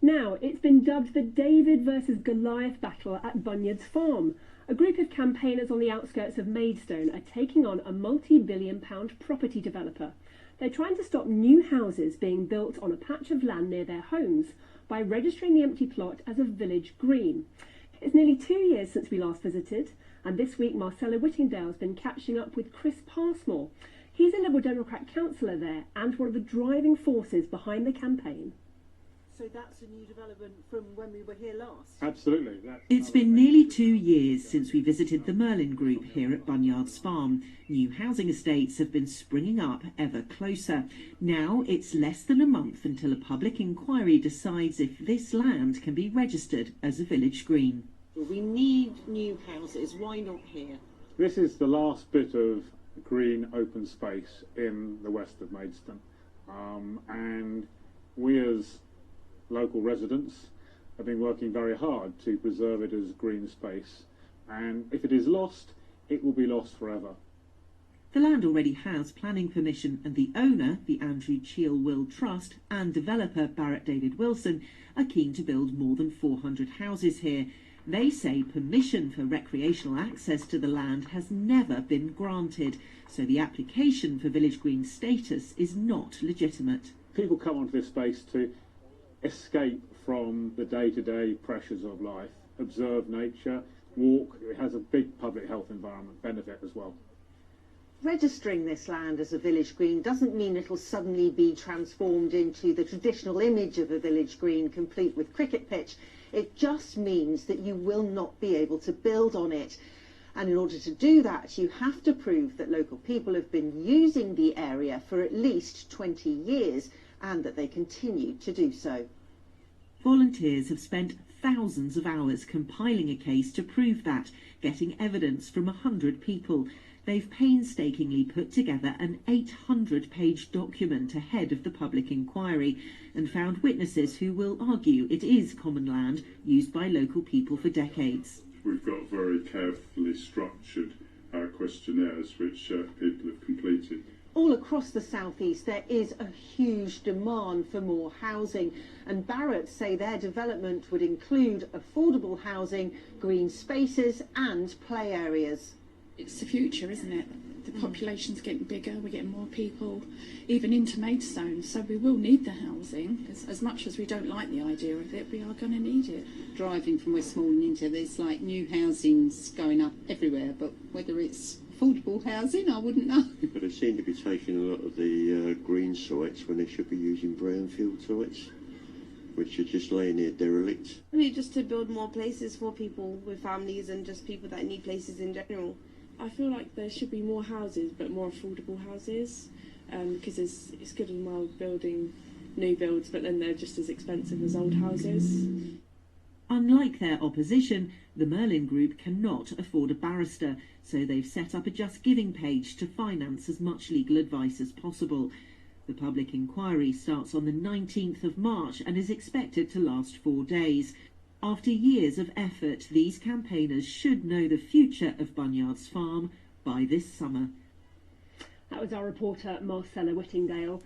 Now, it's been dubbed the David versus Goliath battle at Bunyards Farm. A group of campaigners on the outskirts of Maidstone are taking on a multi-billion-pound property developer. They're trying to stop new houses being built on a patch of land near their homes by registering the empty plot as a village green. It's nearly 2 years since we last visited, and this week Marcella Whittingdale has been catching up with Chris Passmore. He's a Liberal Democrat councillor there and one of the driving forces behind the campaign. So that's a new development from when we were here last? Absolutely. It's been nearly 2 years since we visited the Merlin Group here at Bunyards Farm. New housing estates have been springing up ever closer. Now it's less than a month until a public inquiry decides if this land can be registered as a village green. We need new houses. Why not here? This is the last bit of green open space in the west of Maidstone. And we as local residents have been working very hard to preserve it as green space, and if it is lost, it will be lost forever. The land already has planning permission, and the owner, the Andrew Cheel Will Trust, and developer Barrett David Wilson are keen to build more than 400 houses here. They say permission for recreational access to the land has never been granted, so the application for village green status is not legitimate. People come onto this space to escape from the day-to-day pressures of life, observe nature, walk. It has a big public health environment benefit as well. Registering this land as a village green doesn't mean it'll suddenly be transformed into the traditional image of a village green, complete with cricket pitch. It just means that you will not be able to build on it. And in order to do that, you have to prove that local people have been using the area for at least 20 years and that they continue to do so. Volunteers have spent thousands of hours compiling a case to prove that, getting evidence from 100 people. They've painstakingly put together an 800-page document ahead of the public inquiry and found witnesses who will argue it is common land used by local people for decades. We've got very carefully structured questionnaires which people have completed. All across the southeast there is a huge demand for more housing, and Barrett say their development would include affordable housing, green spaces and play areas. It's the future, isn't it? The population's getting bigger, we're getting more people, even into Maidstone, so we will need the housing. As much as we don't like the idea of it, we are going to need it. Driving from Westmoreland into this, like, new housing's going up everywhere, but whether it's affordable housing, I wouldn't know. But they seem to be taking a lot of the green sites when they should be using brownfield sites, which are just laying there derelict. I mean, just to build more places for people with families and just people that need places in general. I feel like there should be more houses, but more affordable houses, because it's good and well building new builds, but then they're just as expensive as old houses. Unlike their opposition, the Merlin Group cannot afford a barrister, so they've set up a Just Giving page to finance as much legal advice as possible. The public inquiry starts on the 19th of March and is expected to last 4 days. After years of effort, these campaigners should know the future of Bunyards Farm by this summer. That was our reporter Marcella Whittingdale.